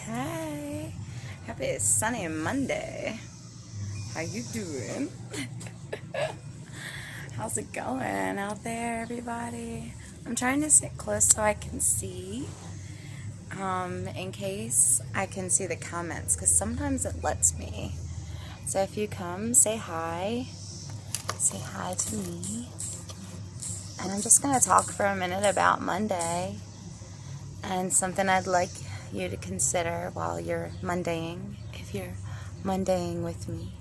Hey, happy sunny Monday. How you doing? How's it going out there, everybody? I'm trying to sit close so I can see, in case I can see the comments, because sometimes it lets me. So if you come, say hi to me. And I'm just going to talk for a minute about Monday and something I'd like you to consider while you're Mondaying, if you're Mondaying with me.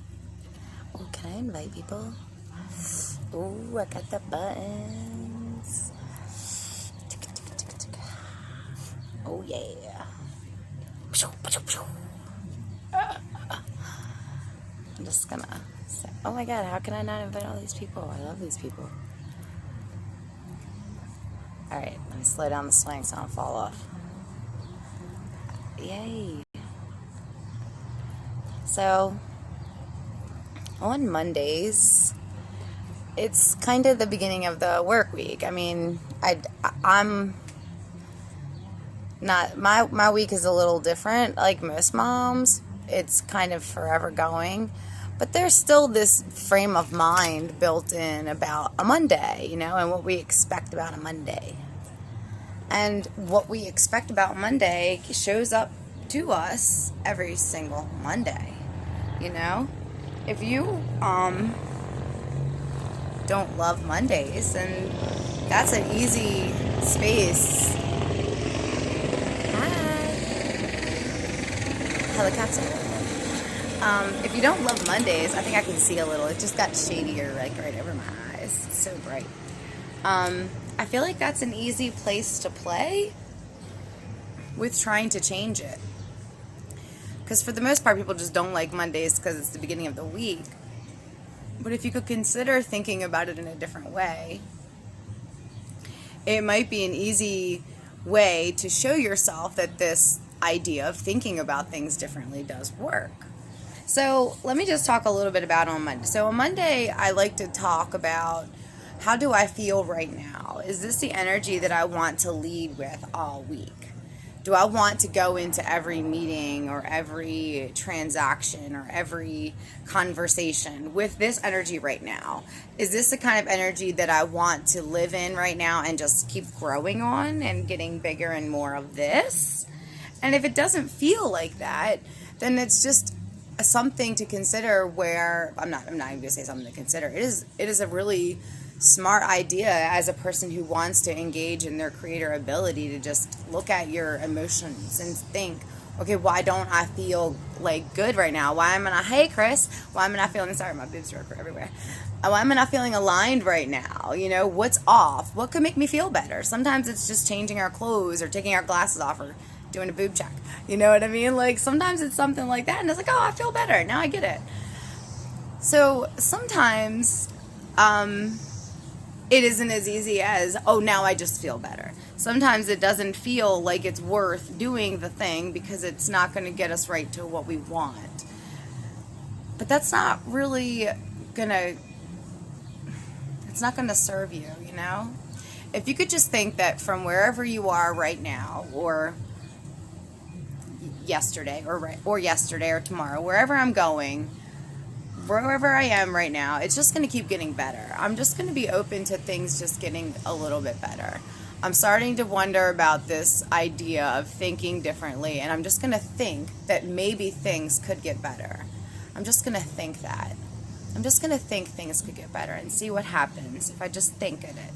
Oh, can I invite people? Oh, I got the buttons. Oh, yeah. I'm just gonna say, oh my God, how can I not invite all these people? I love these people. Alright, let me slow down the swing so I don't fall off. Yay. So, on Mondays, it's kind of the beginning of the work week. I mean, I'm not, my week is a little different. Like most moms, it's kind of forever going. But there's still this frame of mind built in about a Monday, and what we expect about a Monday. And what we expect about Monday shows up to us every single Monday, If you don't love Mondays, then that's an easy space. Hi. Helicopter. If you don't love Mondays, I think I can see a little. It just got shadier, like right over my eyes. It's so bright. I feel like that's an easy place to play with trying to change it. Because for the most part, people just don't like Mondays because it's the beginning of the week. But if you could consider thinking about it in a different way, it might be an easy way to show yourself that this idea of thinking about things differently does work. So let me just talk a little bit about on Monday. So on Monday, I like to talk about, how do I feel right now? Is this the energy that I want to lead with all week? Do I want to go into every meeting or every transaction or every conversation with this energy right now? Is this the kind of energy that I want to live in right now and just keep growing on and getting bigger and more of this? And if it doesn't feel like that, then it's just something to consider where, I'm not even going to say something to consider. It is a really smart idea as a person who wants to engage in their creator ability to just look at your emotions and think, okay, why don't I feel like good right now? Why am I not, hey Chris, why am I not feeling, sorry, my boobs are everywhere. Why am I not feeling aligned right now? What's off? What could make me feel better? Sometimes it's just changing our clothes or taking our glasses off or doing a boob check. You know what I mean? Like sometimes it's something like that and it's like, oh, I feel better. Now I get it. So sometimes, it isn't as easy as, oh, now I just feel better. Sometimes it doesn't feel like it's worth doing the thing because it's not going to get us right to what we want. But that's not really it's not going to serve you, If you could just think that from wherever you are right now, or yesterday, or tomorrow, wherever I'm going, wherever I am right now, it's just going to keep getting better. I'm just going to be open to things just getting a little bit better. I'm starting to wonder about this idea of thinking differently, and I'm just going to think that maybe things could get better. I'm just going to think that. I'm just going to think things could get better and see what happens if I just think of it.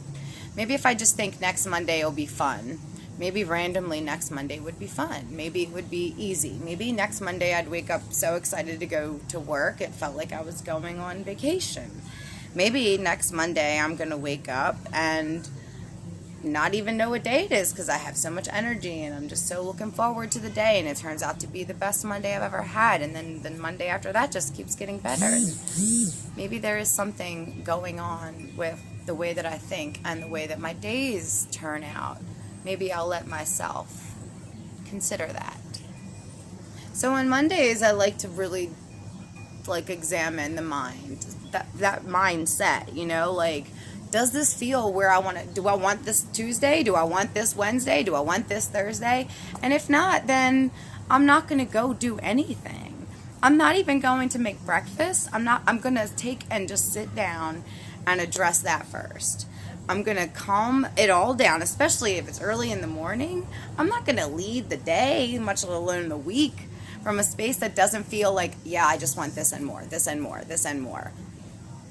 Maybe if I just think next Monday will be fun. Maybe randomly next Monday would be fun. Maybe it would be easy. Maybe next Monday I'd wake up so excited to go to work it felt like I was going on vacation. Maybe next Monday I'm going to wake up and not even know what day it is because I have so much energy and I'm just so looking forward to the day, and it turns out to be the best Monday I've ever had, and then the Monday after that just keeps getting better. And maybe there is something going on with the way that I think and the way that my days turn out. Maybe I'll let myself consider that. So on Mondays, I like to really examine the mind, that mindset, does this feel where I want to? Do I want this Tuesday? Do I want this Wednesday? Do I want this Thursday? And if not, then I'm not going to go do anything. I'm not even going to make breakfast. I'm going to take and just sit down and address that first. I'm going to calm it all down, especially if it's early in the morning. I'm not going to lead the day, much alone the week, from a space that doesn't feel like, yeah, I just want this and more, this and more, this and more.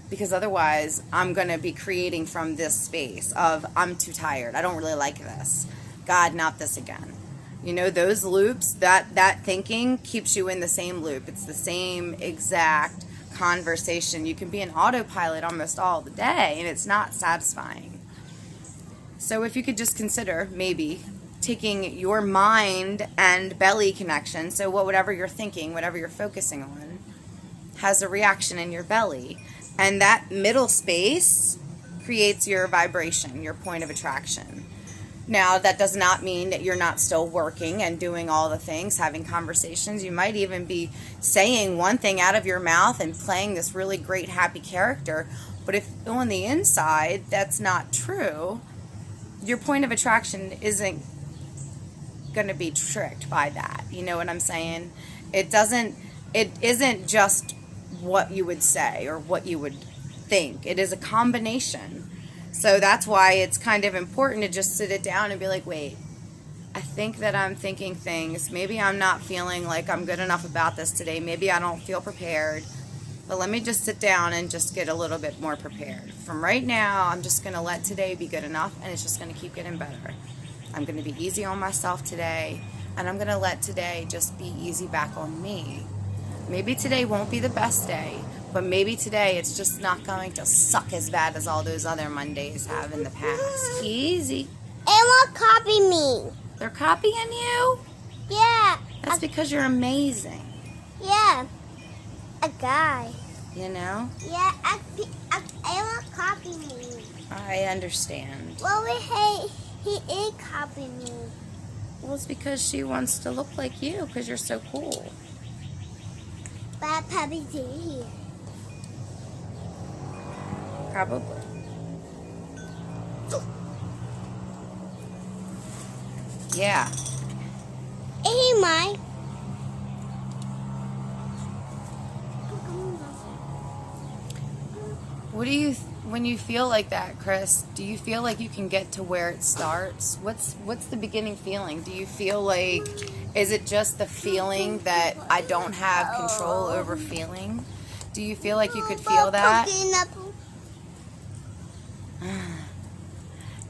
Because otherwise, I'm going to be creating from this space of, I'm too tired. I don't really like this. God, not this again. You know, those loops, that thinking keeps you in the same loop. It's the same exact conversation. You can be an autopilot almost all the day, and it's not satisfying. So if you could just consider maybe taking your mind and belly connection, so whatever you're thinking, whatever you're focusing on, has a reaction in your belly. And that middle space creates your vibration, your point of attraction. Now, that does not mean that you're not still working and doing all the things, having conversations. You might even be saying one thing out of your mouth and playing this really great, happy character. But if on the inside that's not true, your point of attraction isn't going to be tricked by that. You know what I'm saying? It isn't just what you would say or what you would think. It is a combination. So that's why it's kind of important to just sit it down and be like, wait, I think that I'm thinking things. Maybe I'm not feeling like I'm good enough about this today. Maybe I don't feel prepared. But let me just sit down and just get a little bit more prepared. From right now, I'm just going to let today be good enough, and it's just going to keep getting better. I'm going to be easy on myself today, and I'm going to let today just be easy back on me. Maybe today won't be the best day, but maybe today it's just not going to suck as bad as all those other Mondays have in the past. Easy. Emma copy me. They're copying you? Yeah. That's because you're amazing. Yeah. A guy. You know? Yeah. Emma copy me. I understand. Well, he is copying me. Well, it's because she wants to look like you because you're so cool. But Papa's here. Probably. Yeah. Hey, Mike. What do you, when you feel like that, Chris, do you feel like you can get to where it starts? What's the beginning feeling? Do you feel like, is it just the feeling that I don't have control over feeling? Do you feel like you could feel that?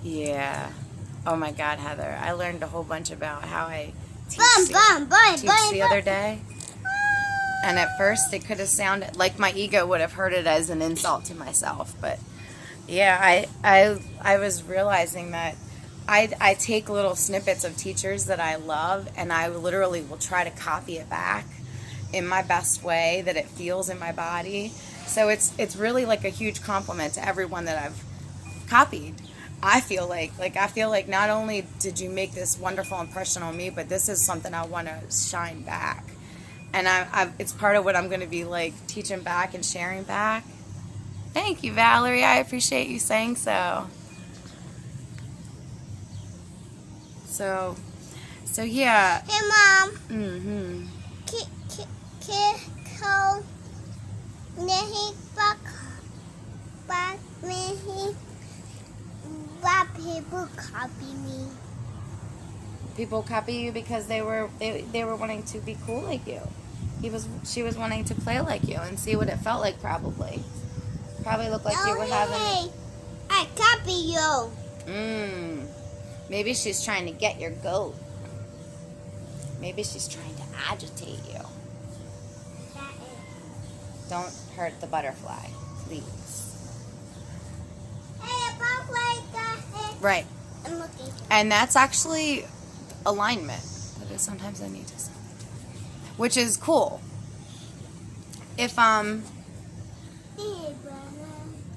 Yeah. Oh my God, Heather, I learned a whole bunch about how I teach the other day. And at first it could have sounded like my ego would have heard it as an insult to myself. But yeah, I was realizing that I take little snippets of teachers that I love, and I literally will try to copy it back in my best way that it feels in my body. So it's really like a huge compliment to everyone that I've copied. I feel like not only did you make this wonderful impression on me, but this is something I want to shine back. And it's part of what I'm going to be like teaching back and sharing back. Thank you, Valerie. I appreciate you saying so. So yeah. Hey, Mom. Mm-hmm. People copy me. People copy you because they were wanting to be cool like you. She was wanting to play like you and see what it felt like. Probably looked like you were having. I copy you. Maybe she's trying to get your goat. Maybe she's trying to agitate you. Don't hurt the butterfly, please. Hey, a butterfly. Right. I'm looking. And that's actually alignment. But sometimes I need to say, which is cool. If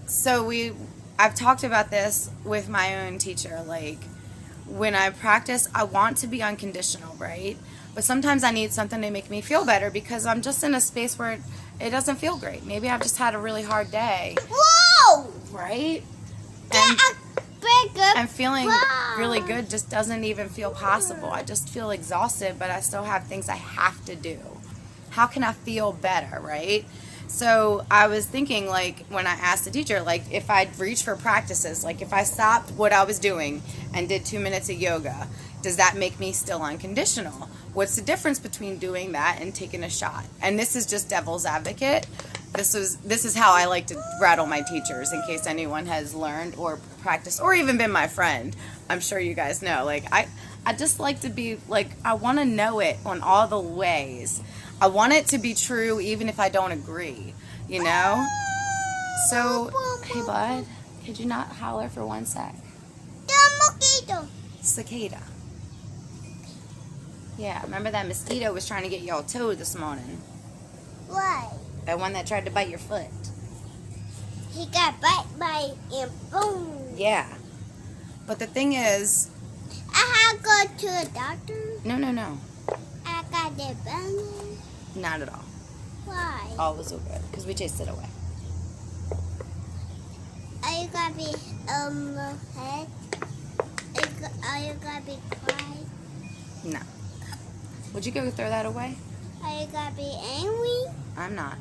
so I've talked about this with my own teacher. Like, when I practice, I want to be unconditional, right? But sometimes I need something to make me feel better because I'm just in a space where it doesn't feel great. Maybe I've just had a really hard day. Whoa! Right? And Break up. And feeling Wow. really good just doesn't even feel possible. I just feel exhausted, but I still have things I have to do. How can I feel better, right? So I was thinking, like, when I asked the teacher, like, if I'd reach for practices, like, if I stopped what I was doing and did 2 minutes of yoga, does that make me still unconditional? What's the difference between doing that and taking a shot? And this is just devil's advocate. This is how I like to rattle my teachers, in case anyone has learned or practiced or even been my friend. I'm sure you guys know. Like, I just like to be, like, I want to know it on all the ways. I want it to be true even if I don't agree, you know? So, hey bud, could you not holler for 1 sec? The mosquito. Cicada. Yeah, remember that mosquito was trying to get your toe this morning? Why? That one that tried to bite your foot. He got bite by and boom. Yeah. But the thing is, I have to go to a doctor. no. I got the bone. Not at all. Why? All was all good, because we chased it away. Are you gonna be head? Are you gonna be quiet? No. Would you go throw that away? Are you gonna be angry? I'm not.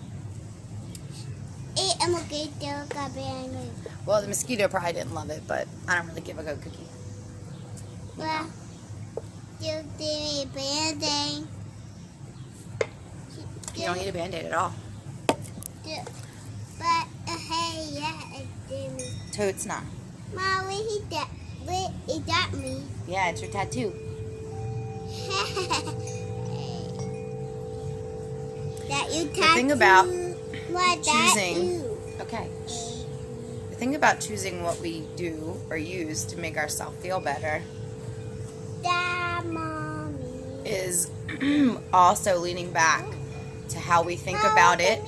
A mosquito gonna be angry. Well, the mosquito probably didn't love it, but I don't really give a go cookie. Well, you did a band-aid. You don't need a Band-Aid at all. But hey, yeah, it did me. Totes not. Mom, where he got me. Yeah, it's your tattoo. That you The thing about what choosing- that Okay. The thing about choosing what we do or use to make ourselves feel better that mommy. is also leaning back to how we think about it,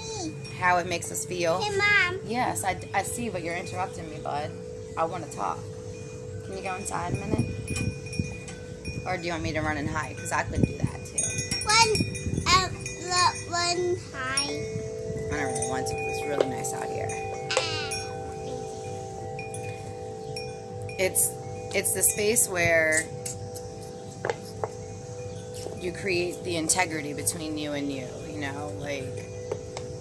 how it makes us feel. Hey, Mom. Yes, I see, but you're interrupting me, bud. I want to talk. Can you go inside a minute? Or do you want me to run and hide? Because I could do that too. One high. I don't really want to because it's really nice out here. It's the space where you create the integrity between you and you, you know, like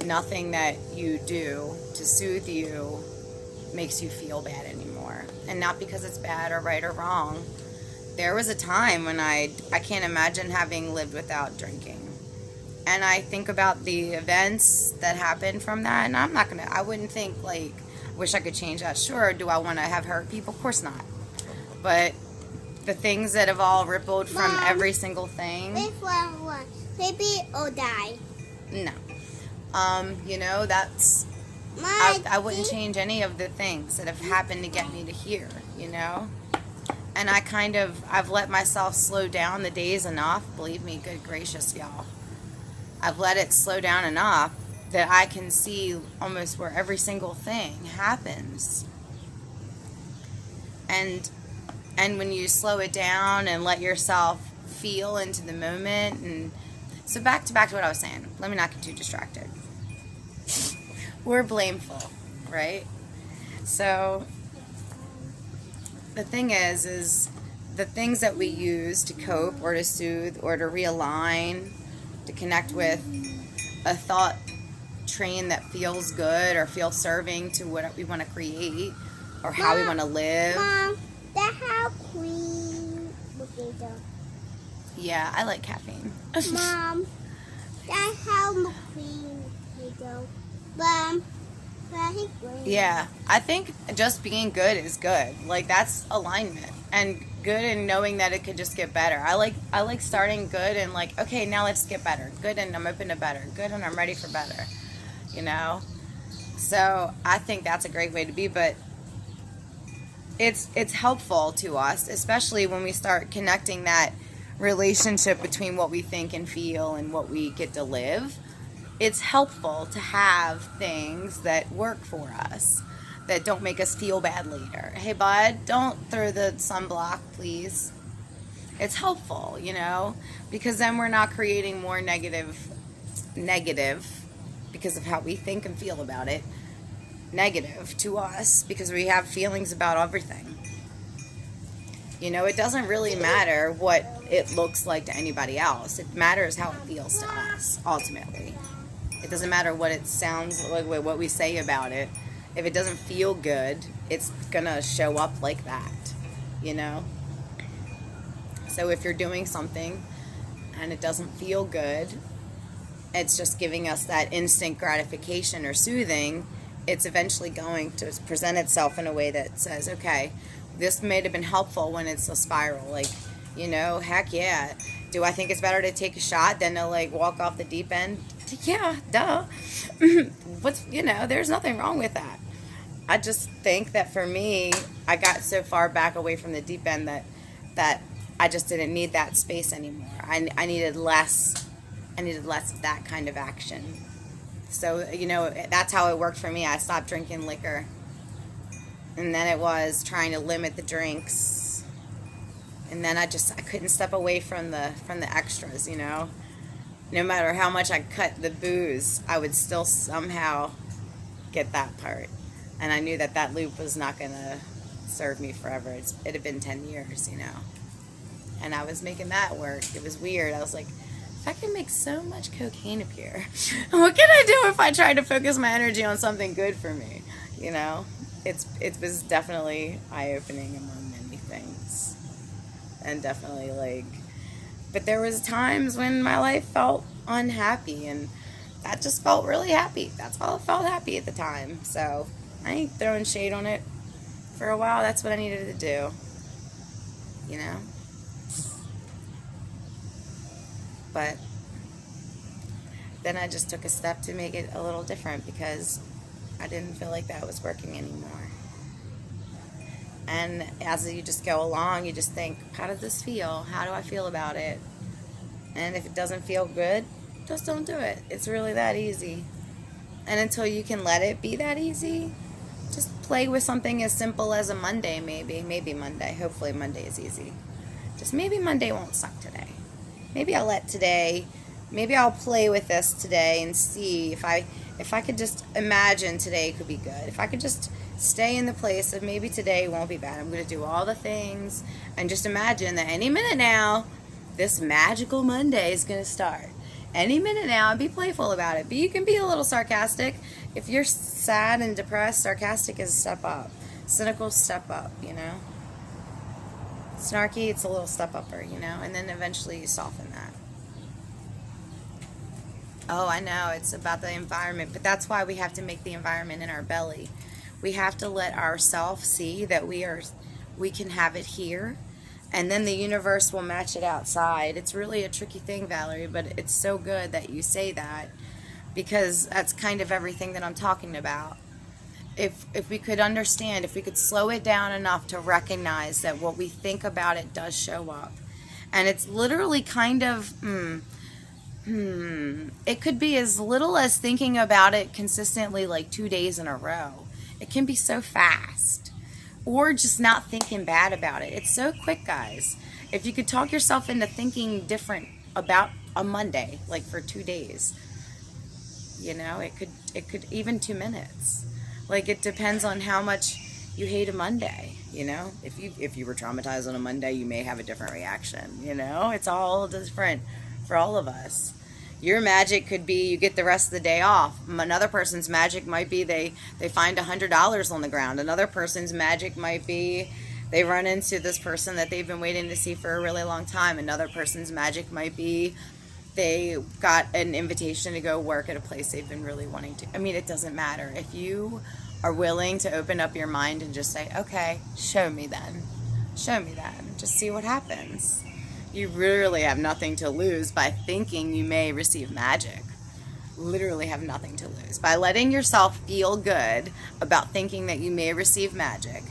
nothing that you do to soothe you makes you feel bad anymore. And not because it's bad or right or wrong. There was a time when I can't imagine having lived without drinking. And I think about the events that happened from that, and I wouldn't think like, wish I could change that. Sure, do I want to have hurt people? Of course not. But the things that have all rippled from Mom, every single thing. This one. Maybe or die. No. You know, that's, I wouldn't change any of the things that have happened to get me to here, you know? And I've let myself slow down the days enough, believe me, good gracious, y'all. I've let it slow down enough that I can see almost where every single thing happens. And when you slow it down and let yourself feel into the moment, and so back to what I was saying. Let me not get too distracted. We're blameful, right? So the thing is the things that we use to cope or to soothe or to realign, to connect with a thought train that feels good or feels serving to what we want to create or how we want to live. Mom, that how queen potato. Yeah, I like caffeine. Mom, that how queen potato. Mom, Yeah, I think just being good is good. Like, that's alignment. And good and knowing that it could just get better. I like starting good and like, okay, now let's get better. Good and I'm open to better. Good and I'm ready for better. You know? So I think that's a great way to be, but it's helpful to us, especially when we start connecting that relationship between what we think and feel and what we get to live. It's helpful to have things that work for us, that don't make us feel bad later. Hey, bud, don't throw the sunblock, please. It's helpful, you know, because then we're not creating more negative, because of how we think and feel about it, negative to us, because we have feelings about everything. You know, it doesn't really matter what it looks like to anybody else. It matters how it feels to us, ultimately. It doesn't matter what it sounds like, what we say about it. If it doesn't feel good, it's gonna show up like that, you know? So if you're doing something and it doesn't feel good, it's just giving us that instant gratification or soothing, it's eventually going to present itself in a way that says, okay, this may have been helpful when it's a spiral. Like, you know, heck yeah. Do I think it's better to take a shot than to, like, walk off the deep end? Yeah, duh. There's nothing wrong with that. I just think that for me, I got so far back away from the deep end that I just didn't need that space anymore. I needed less of that kind of action. So, you know, that's how it worked for me. I stopped drinking liquor. And then it was trying to limit the drinks. And then I couldn't step away from the extras, you know. No matter how much I cut the booze, I would still somehow get that part. And I knew that loop was not going to serve me forever. It had been 10 years, you know. And I was making that work. It was weird. I was like, if I can make so much cocaine appear, what can I do if I try to focus my energy on something good for me? You know, it was definitely eye-opening among many things. And definitely but there was times when my life felt unhappy, and that just felt really happy. That's all it felt happy at the time. So I ain't throwing shade on it. For a while, that's what I needed to do. You know? But then I just took a step to make it a little different because I didn't feel like that was working anymore. And as you just go along, you just think, how does this feel? How do I feel about it? And if it doesn't feel good, just don't do it. It's really that easy. And until you can let it be that easy, just play with something as simple as a Monday, maybe. Maybe Monday. Hopefully Monday is easy. Just maybe Monday won't suck today. Maybe I'll play with this today and see if I could just imagine today could be good. If I could just stay in the place of maybe today won't be bad. I'm going to do all the things and just imagine that any minute now, this magical Monday is going to start. Any minute now, and be playful about it. But you can be a little sarcastic. If you're sad and depressed, sarcastic is a step up. Cynical, step up, you know. Snarky, it's a little step upper, you know. And then eventually you soften that. Oh, I know, it's about the environment. But that's why we have to make the environment in our belly. We have to let ourselves see that we can have it here. And then the universe will match it outside. It's really a tricky thing, Valerie, but it's so good that you say that, because that's kind of everything that I'm talking about. If we could understand, if we could slow it down enough to recognize that what we think about it does show up. And it's literally kind of, it could be as little as thinking about it consistently like 2 days in a row. It can be so fast. Or just not thinking bad about it. It's so quick, guys. If you could talk yourself into thinking different about a Monday, like for 2 days, you know, it could even 2 minutes. Like, it depends on how much you hate a Monday, you know. If you were traumatized on a Monday, you may have a different reaction, you know. It's all different for all of us. Your magic could be you get the rest of the day off. Another person's magic might be they find $100 on the ground. Another person's magic might be they run into this person that they've been waiting to see for a really long time. Another person's magic might be they got an invitation to go work at a place they've been really wanting to. I mean, it doesn't matter. If you are willing to open up your mind and just say, okay, show me then. Show me that. Just see what happens. You really have nothing to lose by thinking you may receive magic. Literally have nothing to lose. By letting yourself feel good about thinking that you may receive magic,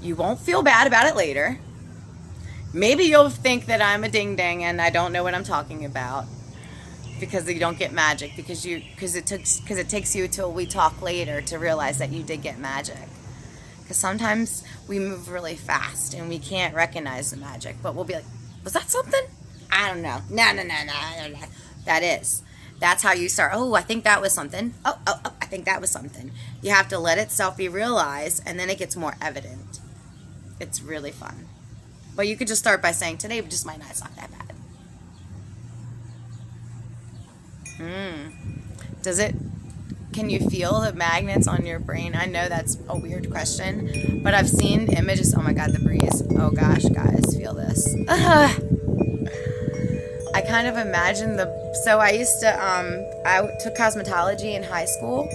you won't feel bad about it later. Maybe you'll think that I'm a ding-dang and I don't know what I'm talking about because you don't get magic, because it takes you till we talk later to realize that you did get magic. Because sometimes we move really fast and we can't recognize the magic, but we'll be like, was that something? I don't know. No. That is. That's how you start. Oh, I think that was something. Oh, I think that was something. You have to let itself be realized, and then it gets more evident. It's really fun. But you could just start by saying today just might not suck that bad. Can you feel the magnets on your brain? I know that's a weird question, but I've seen images. Oh my God, the breeze. Oh gosh, guys, feel this. I kind of imagine so I used to, I took cosmetology in high school,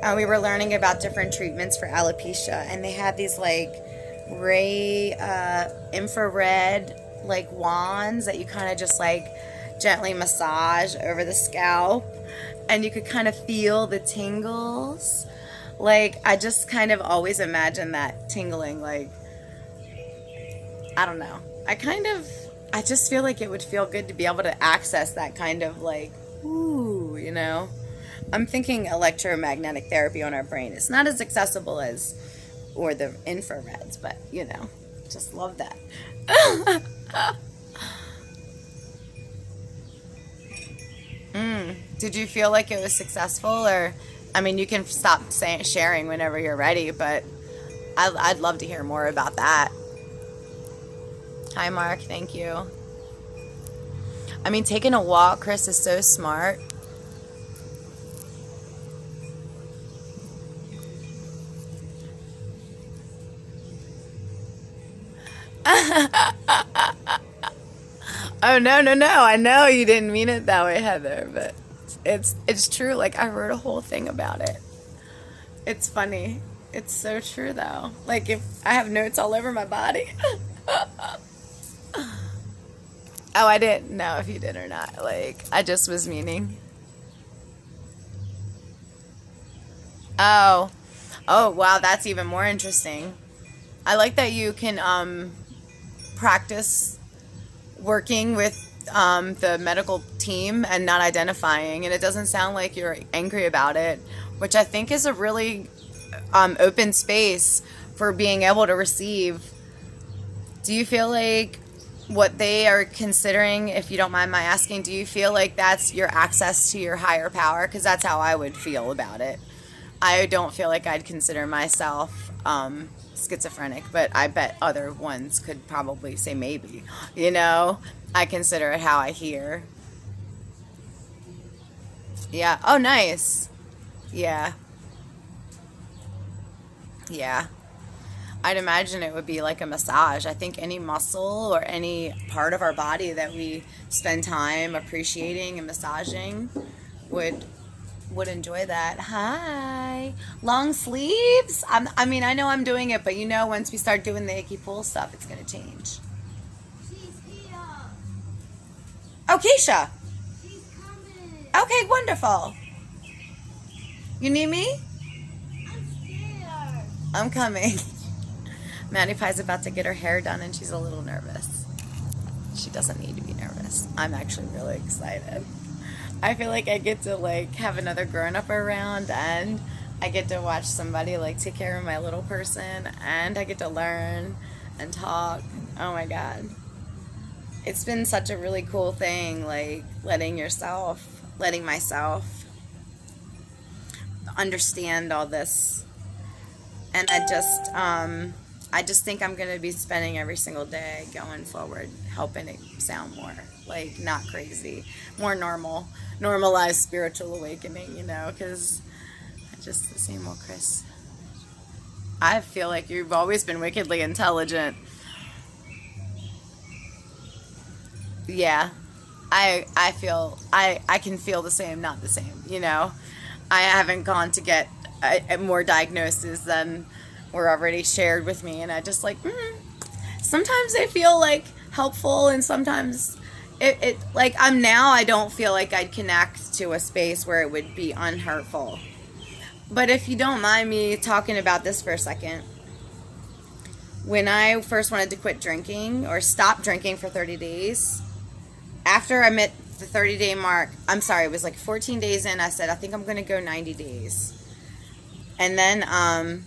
and we were learning about different treatments for alopecia, and they had these like infrared like wands that you kind of just like gently massage over the scalp, and you could kind of feel the tingles. Like, I just kind of always imagine that tingling, like, I don't know. I just feel like it would feel good to be able to access that kind of like, ooh, you know? I'm thinking electromagnetic therapy on our brain. It's not as accessible as, or the infrareds, but, you know, just love that. Did you feel like it was successful? Or, I mean, you can stop sharing whenever you're ready, but I'd love to hear more about that. Hi, Mark. Thank you. I mean, taking a walk, Chris, is so smart. Oh, no. I know you didn't mean it that way, Heather, but it's true. Like, I wrote a whole thing about it. It's funny. It's so true, though. Like, if I have notes all over my body. Oh, I didn't know if you did or not. Like, I just was meaning. Oh, wow, that's even more interesting. I like that you can practice working with the medical team and not identifying, and it doesn't sound like you're angry about it, which I think is a really open space for being able to receive. Do you feel like what they are considering, if you don't mind my asking, do you feel like that's your access to your higher power? Because that's how I would feel about it. I don't feel like I'd consider myself schizophrenic, but I bet other ones could probably say maybe. You know, I consider it how I hear. Yeah. Oh, nice. Yeah. Yeah. I'd imagine it would be like a massage. I think any muscle or any part of our body that we spend time appreciating and massaging would enjoy that. Hi. Long sleeves? I mean, I know I'm doing it, but you know, once we start doing the icky pool stuff, it's going to change. She's here. Oh, Keisha. She's coming. Okay, wonderful. You need me? I'm scared. I'm coming. Maddie Pie's about to get her hair done, and she's a little nervous. She doesn't need to be nervous. I'm actually really excited. I feel like I get to like have another grown-up around, and I get to watch somebody like take care of my little person, and I get to learn and talk. Oh my God. It's been such a really cool thing, like letting myself understand all this. And I just think I'm going to be spending every single day going forward helping it sound more like not crazy, more normalized spiritual awakening, you know, because just the same old Chris. I feel like you've always been wickedly intelligent. Yeah, I can feel the same, not the same, you know. I haven't gone to get more diagnoses than were already shared with me, and I just like, sometimes they feel like helpful, and sometimes it like I don't feel like I'd connect to a space where it would be unhurtful. But if you don't mind me talking about this for a second, when I first wanted to quit drinking or stop drinking for 30 days, after I met the 30-day mark, I'm sorry, it was like 14 days in, I said, I think I'm going to go 90 days. And then I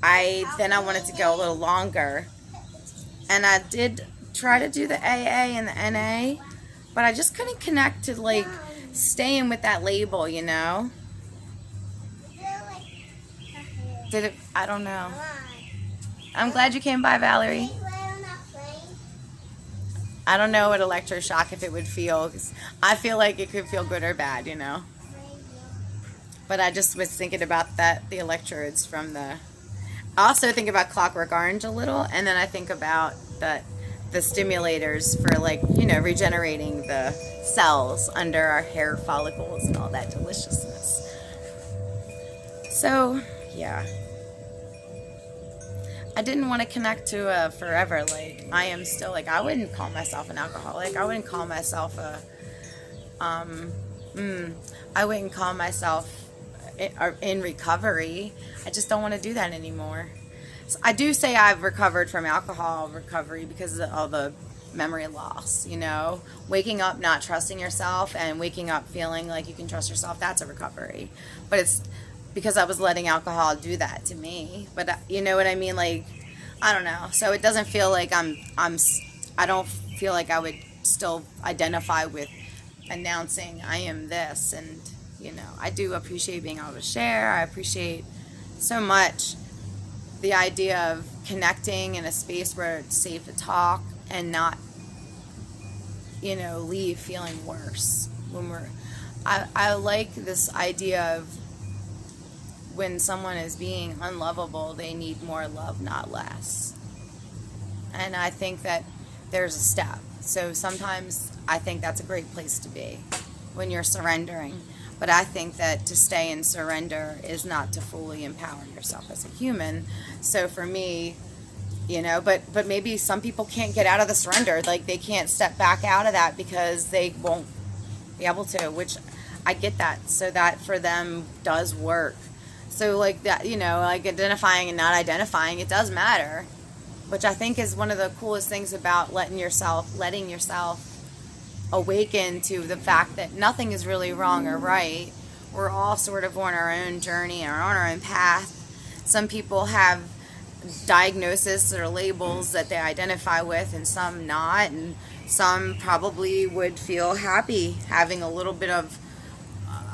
wanted to go a little longer. And I did try to do the AA and the NA, but I just couldn't connect to like staying with that label, you know? Did it? I don't know. I'm glad you came by, Valerie. I don't know what electroshock, if it would feel. 'Cause I feel like it could feel good or bad, you know. But I just was thinking about that, the electrodes from the... I also think about Clockwork Orange a little, and then I think about the stimulators for, like, you know, regenerating the cells under our hair follicles and all that deliciousness. So, yeah. I didn't want to connect to forever. Like, I am still, like, I wouldn't call myself an alcoholic. I wouldn't call myself I wouldn't call myself in recovery. I just don't want to do that anymore. So I do say I've recovered from alcohol recovery because of all the memory loss, you know. Waking up not trusting yourself and waking up feeling like you can trust yourself, that's a recovery. But it's because I was letting alcohol do that to me. But you know what I mean? Like, I don't know. So it doesn't feel like I don't feel like I would still identify with announcing I am this. And, you know, I do appreciate being able to share. I appreciate so much the idea of connecting in a space where it's safe to talk and not, you know, leave feeling worse when I like this idea of when someone is being unlovable, they need more love, not less. And I think that there's a step. So sometimes I think that's a great place to be when you're surrendering. But I think that to stay in surrender is not to fully empower yourself as a human. So for me, you know, but maybe some people can't get out of the surrender. Like, they can't step back out of that because they won't be able to, which I get that. So that for them does work. So, like, that, you know, like identifying and not identifying, it does matter. Which I think is one of the coolest things about letting yourself awaken to the fact that nothing is really wrong or right. We're all sort of on our own journey or on our own path. Some people have diagnoses or labels that they identify with and some not, and some probably would feel happy having a little bit of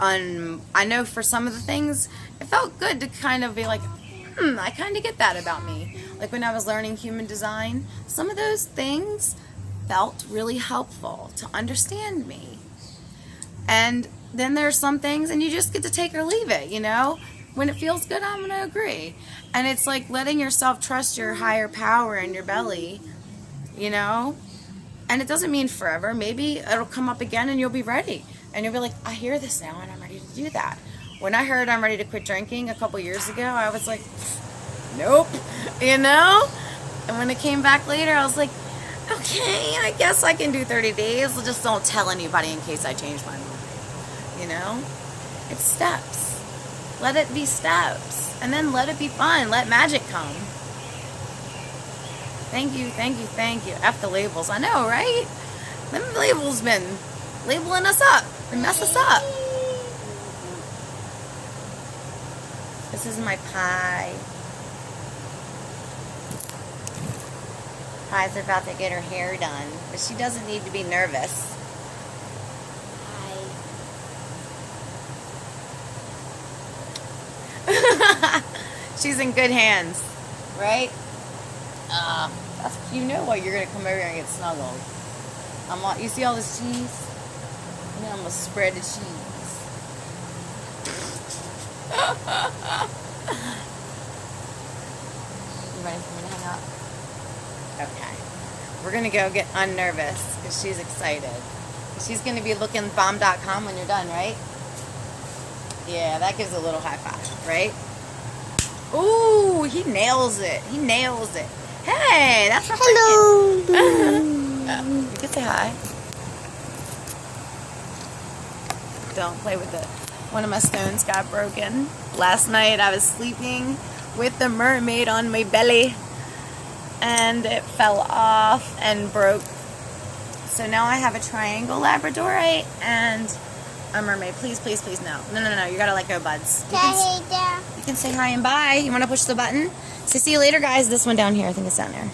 I know for some of the things it felt good to kind of be like, I kind of get that about me. Like when I was learning human design, some of those things felt really helpful to understand me. And then there's some things, and you just get to take or leave it, you know? When it feels good, I'm going to agree. And it's like letting yourself trust your higher power in your belly, you know? And it doesn't mean forever. Maybe it'll come up again and you'll be ready. And you'll be like, I hear this now and I'm ready to do that. When I heard I'm ready to quit drinking a couple years ago, I was like, nope, you know? And when it came back later, I was like, okay, I guess I can do 30 days. Just don't tell anybody in case I change my mind. You know? It's steps. Let it be steps. And then let it be fun. Let magic come. Thank you, thank you, thank you. F the labels. I know, right? Them labels been labeling us up. They mess us up. This is my pie. Pie's about to get her hair done, but she doesn't need to be nervous. She's in good hands, right? You know what? You're gonna come over here and get snuggled. You see all this cheese? And then I'm gonna spread the cheese. You ready for me to hang up? Okay. We're gonna go get unnervous because she's excited. She's gonna be looking bomb.com when you're done, right? Yeah, that gives a little high five, right? Ooh, he nails it. He nails it. Hey, that's my Hello. You can say hi. Don't play with it. One of my stones got broken. Last night I was sleeping with the mermaid on my belly and it fell off and broke. So now I have a triangle Labradorite and a mermaid. Please, please, please, no. No. You gotta let go, buds. You can say hi and bye. You wanna push the button? So see you later, guys. This one down here. I think it's down there.